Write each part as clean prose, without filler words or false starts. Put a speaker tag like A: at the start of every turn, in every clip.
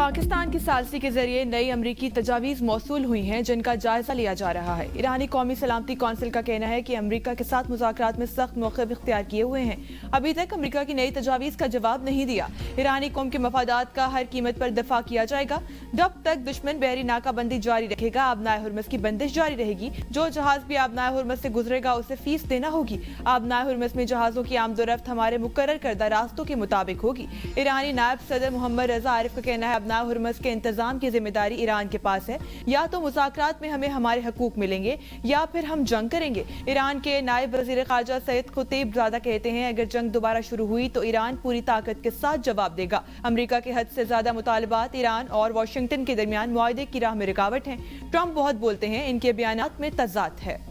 A: पाकिस्तान की सालसी के जरिए नई अमरीकी तजावीज़ मौसूल हुई हैं जिनका जायजा लिया जा रहा है। ईरानी कौमी सलामती कौंसिल का कहना है कि अमरीका के साथ मुज़ाकरात में सख्त मौक़िफ़ इख्तियार किए हुए हैं। अभी तक अमरीका की नई तजावीज़ का जवाब नहीं दिया। ईरानी कौम के मफादात का हर कीमत पर दफा किया जाएगा। जब तक दुश्मन बहरी नाकाबंदी जारी रखेगा, आबनाए हुर्मुज़ की बंदिश जारी रहेगी। जो जहाज भी आबनाए हुर्मुज़ से गुजरेगा उसे फीस देना होगी। आबनाए हुर्मुज़ में जहाज़ों की आमदोरफ्त हमारे मुकर्रर करदा रास्तों के मुताबिक होगी। ईरानी नायब सदर मोहम्मद रजा आरिफ का कहना है आबनाए हुर्मुज़ के इंतजाम की जिम्मेदारी ईरान के पास है। या तो मुज़ाकरात में हमें हमारे हकूक मिलेंगे या फिर हम जंग करेंगे। ईरान के नायब वज़ीर ख़ारजा सैयद खुतैब ज़ादा कहते हैं अगर जंग दोबारा शुरू हुई तो ईरान पूरी ताकत के साथ जवाब देगा। अमरीका के हद से ज्यादा मुतालबात ईरान और वाशिंगटन के दरमियान मुआहदे की राह में रुकावट हैं। ट्रंप बहुत बोलते हैं, इनके बयानात में तज़ाद है।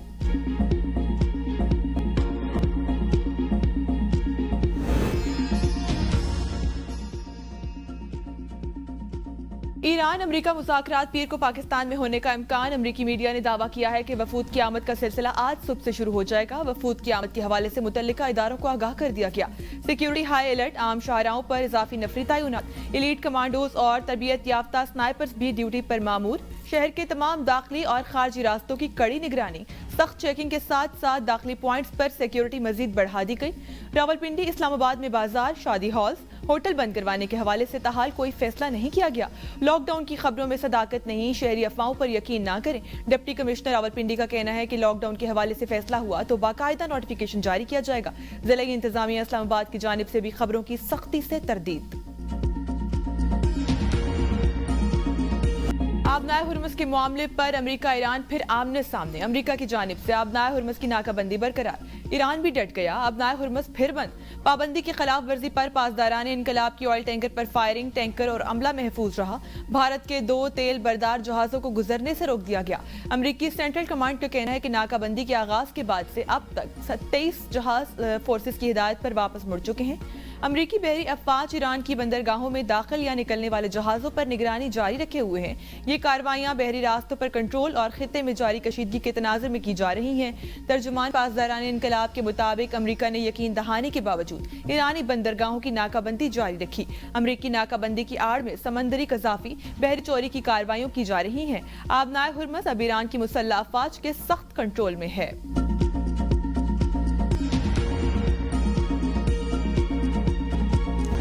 A: ईरान अमरीका मुज़ाकरात पीर को पाकिस्तान में होने का इम्कान। अमरीकी मीडिया ने दावा किया है कि वफूद की आमद का सिलसिला आज सुबह से शुरू हो जाएगा। वफूद की आमद के हवाले से मुतल्लिका इदारों को आगाह कर दिया गया। सिक्योरिटी हाई अलर्ट, आम शाहराओं पर इजाफी नफरी तैनात, एलीट कमांडोज और तरबियत याफ्ता स्नाइपर्स भी ड्यूटी पर मामूर। शहर के तमाम दाखिली और खारजी रास्तों की कड़ी निगरानी, सख्त चेकिंग के साथ साथ दाखिली पॉइंट्स पर सिक्योरिटी मजीद बढ़ा दी गई। रावलपिंडी, इस्लामाबाद में बाजार, शादी हॉल्स, होटल बंद करवाने के हवाले से ताहाल कोई फैसला नहीं किया गया। लॉकडाउन की खबरों में सदाकत नहीं, शहरी अफवाहों पर यकीन ना करें। डिप्टी कमिश्नर रावलपिंडी का कहना है कि लॉकडाउन के हवाले से फैसला हुआ तो बाकायदा नोटिफिकेशन जारी किया जाएगा। जिला इंतजामिया इस्लामाबाद की जानिब से भी खबरों की सख्ती से तरदीद। आबनाए हुर्मुज़ के मामले पर अमरीका ईरान फिर आमने सामने। अमरीका की जानिब से आबनाए हुर्मुज़ की नाकाबंदी बरकरार, ईरान भी डट गया। आबनाए हुर्मुज़ फिर बंद। पाबंदी की खिलाफ वर्जी पर पासदारान इनकलाब की ऑयल टैंकर पर फायरिंग, टैंकर और अमला महफूज रहा। भारत के 2 तेल बरदार जहाजों को गुजरने से रोक दिया गया। अमरीकी सेंट्रल कमांड का कहना है कि नाकाबंदी के आगाज के बाद से अब तक 27 जहाज फोर्सेस की हिदायत पर वापस मुड़ चुके हैं। अमरीकी बहरी अफवाज ईरान की बंदरगाहों में दाखिल या निकलने वाले जहाजों पर निगरानी जारी रखे हुए हैं। ये कार्रवाइयां बहरी रास्तों पर कंट्रोल और खित्ते में जारी कशीदगी के तनाजुर में की जा रही हैं। तर्जुमान पासदारान इनकलाब के मुताबिक अमरीका ने यकीन दहानी के बावजूद ईरानी बंदरगाहों की नाकाबंदी जारी रखी। अमरीकी नाकाबंदी की आड़ में समंदरी कजाफी, बहरी चोरी की कार्रवाइयों की जा रही हैं। आबनाए हुर्मुज़ अब ईरान की मुसल्लह अफवाज के सख्त कंट्रोल में है।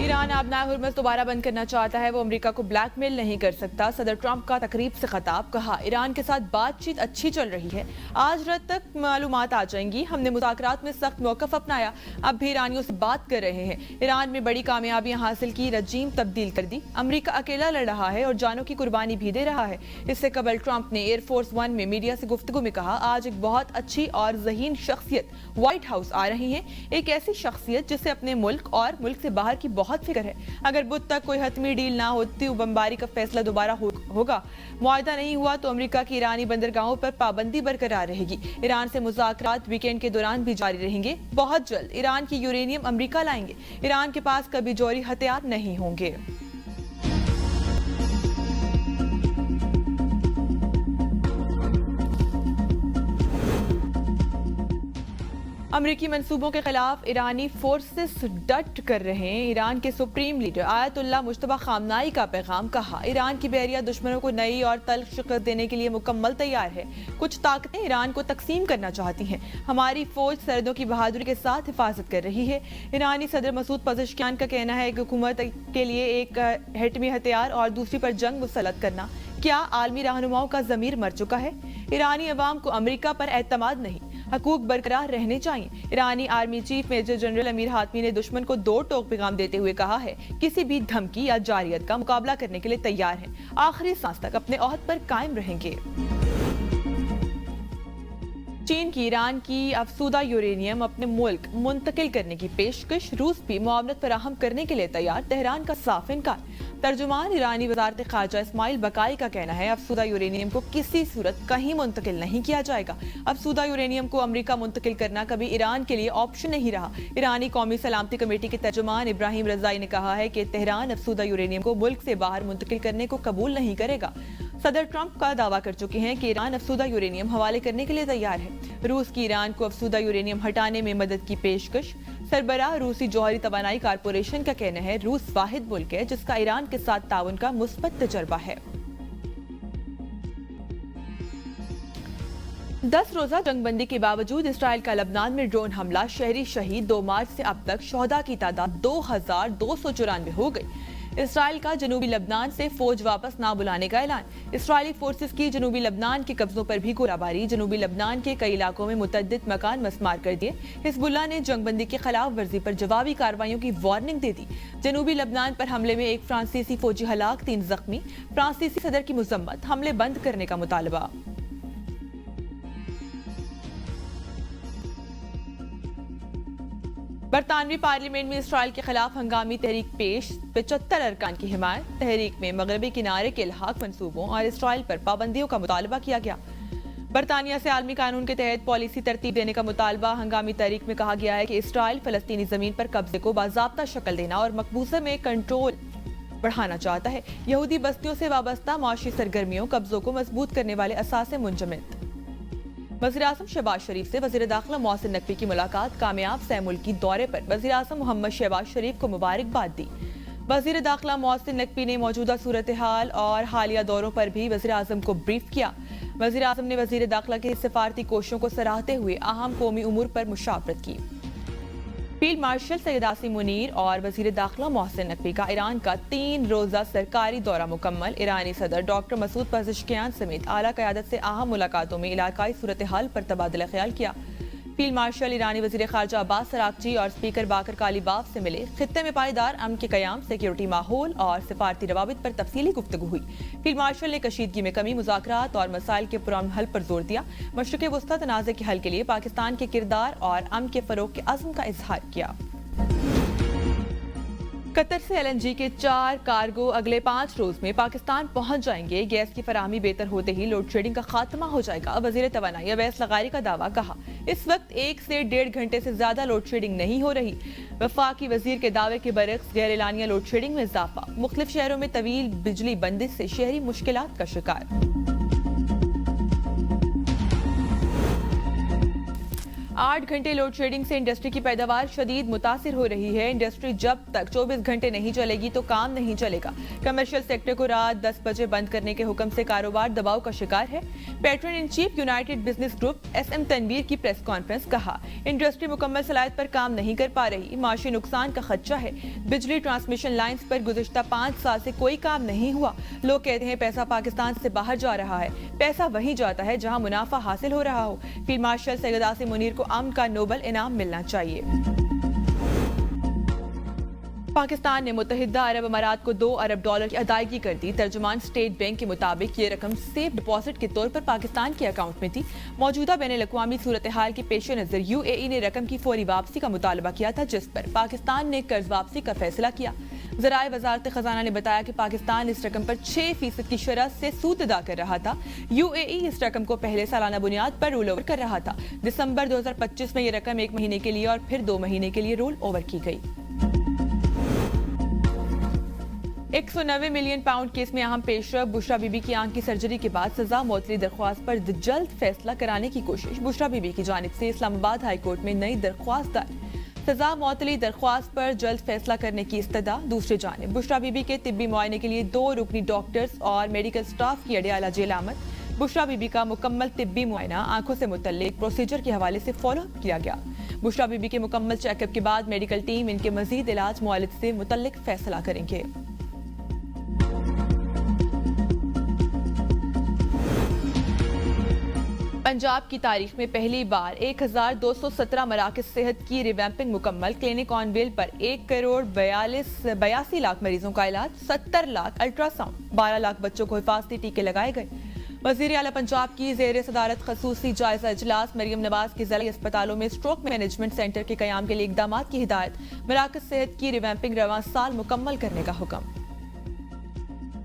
A: ईरान आबनाए हुर्मुज़ दोबारा बंद करना चाहता है, वो अमेरिका को ब्लैकमेल नहीं कर सकता। सदर ट्रंप का तकरीब से खिताब, कहा ईरान के साथ बातचीत अच्छी चल रही है, आज रात तक मालूमात आ जाएंगी। हमने मुज़ाकरात में सख्त मौक़िफ़ अपनाया, अब भी ईरानियों से बात कर रहे हैं। ईरान में बड़ी कामयाबियां हासिल की, रजीम तब्दील कर दी। अमेरिका अकेला लड़ रहा है और जानों की कुर्बानी भी दे रहा है। इससे कबल ट्रंप ने एयरफोर्स 1 में मीडिया से गुफ्तगू में कहा, आज एक बहुत अच्छी और ज़हीन शख्सियत व्हाइट हाउस आ रही है, एक ऐसी शख्सियत जिसे अपने मुल्क और मुल्क से बाहर की बहुत फिक्र है। अगर बुध तक कोई हतमी डील ना होती, बमबारी का फैसला दोबारा होगा। मुआहदा नहीं हुआ तो अमेरिका की ईरानी बंदरगाहों पर पाबंदी बरकरार रहेगी। ईरान से मुज़ाकरात वीकेंड के दौरान भी जारी रहेंगे। बहुत जल्द ईरान की यूरेनियम अमेरिका लाएंगे। ईरान के पास कभी जौहरी हथियार नहीं होंगे। अमरीकी मंसूबों के खिलाफ ईरानी फोर्सेस डट कर रहे हैं। ईरान के supreme leader Ayatollah Mojtaba Khamenei का पैगाम, कहा ईरान की बहरिया दुश्मनों को नई और तल्ख शिकस्त देने के लिए मुकम्मल तैयार है। कुछ ताकतें ईरान को तकसीम करना चाहती हैं, हमारी फौज सरहदों की बहादुरी के साथ हिफाजत कर रही है। ईरानी सदर मसूद पज़ेश्कियान का कहना है कि हुकूमत के लिए एक हेटमी हथियार और दूसरी पर जंग मुसल्लत करना, क्या आलमी रहनुमाओं का ज़मीर मर चुका है? ईरानी अवाम को अमेरिका पर एतमाद नहीं, हकूक बरकरार रहने चाहिए। Iranian army chief major general Amir Hatami ने दुश्मन को 2 टोक पैगाम देते हुए कहा है, किसी भी धमकी या जारियत का मुकाबला करने के लिए तैयार हैं, आखिरी सांस तक अपने ओहद पर कायम रहेंगे। चीन की ईरान की अफसूदा यूरेनियम अपने मुल्क मुंतकिल करने की पेशकश, रूस भी मुआवनत फराहम करने के लिए तैयार, तेहरान का साफ इनकार। तर्जुमान ईरानी वज़ारत ख़ारजा इस्माइल बकाई का कहना है, अफसूदा यूरेनियम को किसी सूरत कहीं मुंतकिल नहीं किया जाएगा। अफसूदा यूरेनियम को अमेरिका मुंतकिल करना कभी ईरान के लिए ऑप्शन नहीं रहा। ईरानी कौमी सलामती कमेटी के तर्जुमान इब्राहिम रज़ाई ने कहा है कि तेहरान अफसूदा यूरेनियम को मुल्क से बाहर मुंतकिल करने को कबूल नहीं करेगा। सदर ट्रंप का दावा कर चुके हैं कि ईरान अफसूदा यूरेनियम हवाले करने के लिए तैयार है। रूस की ईरान को अफसूदा यूरेनियम हटाने में मदद की पेशकश, سربراہ روسی جوہری توانائی کارپوریشن کا کہنا ہے روس واحد ملک ہے جس کا ایران کے ساتھ تعاون کا مثبت تجربہ ہے۔ 10 روزہ جنگ بندی کے باوجود اسرائیل کا لبنان میں ڈرون حملہ، شہری شہید، 2 مارچ سے اب تک شہداء کی تعداد 2294 ہو گئی۔ اسرائیل کا جنوبی لبنان سے فوج واپس نہ بلانے کا اعلان، اسرائیلی فورسز کی جنوبی لبنان کے قبضوں پر بھی گولہ باری، جنوبی لبنان کے کئی علاقوں میں متعدد مکان مسمار کر دیے۔ حزب اللہ نے جنگ بندی کی خلاف ورزی پر جوابی کارروائیوں کی وارننگ دے دی۔ جنوبی لبنان پر حملے میں 1 فرانسیسی فوجی ہلاک، 3 زخمی، فرانسیسی صدر کی مذمت، حملے بند کرنے کا مطالبہ۔ برطانوی پارلیمنٹ میں اسرائیل کے خلاف ہنگامی تحریک پیش، 75 ارکان کی حمایت۔ تحریک میں مغربی کنارے کے الحاق منصوبوں اور اسرائیل پر پابندیوں کا مطالبہ کیا گیا۔ برطانیہ سے عالمی قانون کے تحت پالیسی ترتیب دینے کا مطالبہ۔ ہنگامی تحریک میں کہا گیا ہے کہ اسرائیل فلسطینی زمین پر قبضے کو باضابطہ شکل دینا اور مقبوضہ میں کنٹرول بڑھانا چاہتا ہے۔ یہودی بستیوں سے وابستہ معاشی سرگرمیوں، قبضوں کو مضبوط کرنے والے اثاثے منجمد۔ وزیراعظم شہباز شریف سے وزیر داخلہ محسن نقوی کی ملاقات، کامیاب سہ ملکی دورے پر وزیراعظم محمد شہباز شریف کو مبارکباد دی۔ وزیر داخلہ محسن نقوی نے موجودہ صورتحال اور حالیہ دوروں پر بھی وزیراعظم کو بریف کیا۔ وزیراعظم نے وزیر داخلہ کی سفارتی کوششوں کو سراہتے ہوئے اہم قومی امور پر مشاورت کی۔ فیلڈ مارشل سید عاصم منیر اور وزیر داخلہ محسن نقوی کا ایران کا 3 روزہ سرکاری دورہ مکمل۔ ایرانی صدر ڈاکٹر مسعود پزشکیان سمیت اعلیٰ قیادت سے اہم ملاقاتوں میں علاقائی صورتحال پر تبادلہ خیال کیا۔ فیلڈ مارشل ایرانی وزیر خارجہ عباس اراغچی اور اسپیکر باقر کالیباف سے ملے۔ خطے میں پائیدار امن کے قیام، سیکیورٹی ماحول اور سفارتی روابط پر تفصیلی گفتگو ہوئی۔ فیلڈ مارشل نے کشیدگی میں کمی، مذاکرات اور مسائل کے پرامن حل پر زور دیا۔ مشرق وسطی تنازع کے حل کے لیے پاکستان کے کردار اور امن کے فروغ کے عزم کا اظہار کیا۔ قطر سے LNG کے 4 کارگو اگلے 5 روز میں پاکستان پہنچ جائیں گے۔ گیس کی فراہمی بہتر ہوتے ہی لوڈ شیڈنگ کا خاتمہ ہو جائے گا، وزیر توانائی اویس لغاری کا دعویٰ۔ کہا اس وقت 1 سے 1.5 گھنٹے سے زیادہ لوڈ شیڈنگ نہیں ہو رہی۔ وفاقی وزیر کے دعوے کے برعکس غیر اعلانیہ لوڈ شیڈنگ میں اضافہ، مختلف شہروں میں طویل بجلی بندش سے شہری مشکلات کا شکار۔ 8 گھنٹے لوڈ شیڈنگ سے انڈسٹری کی پیداوار شدید متاثر ہو رہی ہے۔ انڈسٹری جب تک 24 گھنٹے نہیں چلے گی تو کام نہیں چلے گا۔ کمرشل سیکٹر کو رات 10 بجے بند کرنے کے حکم سے کاروبار دباؤ کا شکار ہے۔ Pattern in chief United business group SM Tanveer کی پریس کانفرنس، کہا انڈسٹری مکمل صلاحیت پر کام نہیں کر پا رہی، معاشی نقصان کا خدشہ ہے۔ بجلی ٹرانسمیشن لائنز پر گزشتہ 5 سال سے کوئی کام نہیں ہوا۔ لوگ کہتے ہیں پیسہ پاکستان سے باہر جا رہا ہے، پیسہ وہیں جاتا ہے جہاں منافع حاصل ہو رہا ہو۔ فیلڈ مارشل سید عاصم منیر کو امن کا نوبل انعام ملنا چاہیے۔ پاکستان نے متحدہ عرب امارات کو $2 ارب کی ادائیگی کر دی۔ ترجمان اسٹیٹ بینک کے مطابق یہ رقم سیف ڈپازٹ کے طور پر پاکستان کے اکاؤنٹ میں تھی۔ موجودہ بین الاقوامی صورتحال کے پیش نظر UAE نے رقم کی فوری واپسی کا مطالبہ کیا تھا، جس پر پاکستان نے قرض واپسی کا فیصلہ کیا۔ ذرائع وزارت خزانہ نے بتایا کہ پاکستان اس رقم پر 6% کی شرح سے سود ادا کر رہا تھا۔ UAE اس رقم کو پہلے سالانہ بنیاد پر رول اوور کر رہا تھا۔ دسمبر 2025 میں یہ رقم 1 مہینے کے لیے اور پھر 2 مہینے کے لیے رول اوور کی گئی۔ 190 ملین پاؤنڈ کیس میں اہم پیش رفت، بشرا بی بی کی آنکھ کی سرجری کے بعد سزا معطلی درخواست پر جلد فیصلہ کرانے کی کوشش۔ بشرا بی بی کی جانب سے اسلام آباد ہائی کورٹ میں نئی درخواست دائر، سزا معطلی درخواست پر جلد فیصلہ کرنے کی استدعا۔ دوسری جانب بشرا بی بی کے طبی معائنے کے لیے 2 رکنی ڈاکٹرز اور میڈیکل سٹاف کی اڈیالہ جیل آمد۔ بشرا بی بی کا مکمل طبی معائنہ آنکھوں سے متعلق پروسیجر کے حوالے سے فالو اپ کیا گیا۔ بشرا بی بی کے مکمل چیک اپ کے بعد میڈیکل ٹیم ان کے مزید علاج معالج سے متعلق فیصلہ کریں گے۔ پنجاب کی تاریخ میں پہلی بار 1217 مراکز صحت کی ریویمپنگ مکمل۔ کلینک آن ویل پر 1,82,82,00,000 مریضوں کا علاج، 70 لاکھ الٹرا ساؤنڈ، 12 لاکھ بچوں کو حفاظتی ٹیکے لگائے گئے۔ وزیر اعلیٰ پنجاب کی زیر صدارت خصوصی جائزہ اجلاس، مریم نواز کی ضلعی اسپتالوں میں اسٹروک مینجمنٹ سینٹر کے قیام کے لیے اقدامات کی ہدایت، مراکز صحت کی ریویمپنگ رواں سال مکمل کرنے کا حکم۔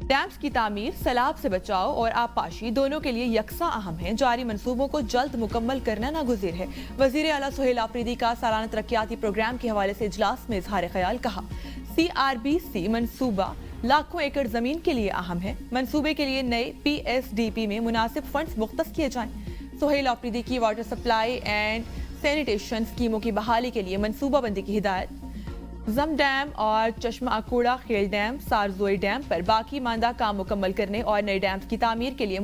A: ڈیمز کی تعمیر، سیلاب سے بچاؤ اور آبپاشی دونوں کے لیے یکساں اہم ہیں، جاری منصوبوں کو جلد مکمل کرنا ناگزیر ہے۔ وزیر اعلیٰ سہیل آفریدی کا سالانہ ترقیاتی پروگرام کے حوالے سے اجلاس میں اظہار خیال، کہا CRBC منصوبہ لاکھوں ایکڑ زمین کے لیے اہم ہے، منصوبے کے لیے نئے PSDP میں مناسب فنڈز مختص کیے جائیں۔ سہیل آفریدی کی واٹر سپلائی اینڈ سینیٹیشن اسکیموں کی بحالی کے لیے منصوبہ بندی کی ہدایت۔ زم ڈیم اور چشمہ اکوڑا خیل ڈیم، سارزوئی ڈیم پر باقی ماندہ کام مکمل کرنے اور نئے ڈیمز کی تعمیر کے لیے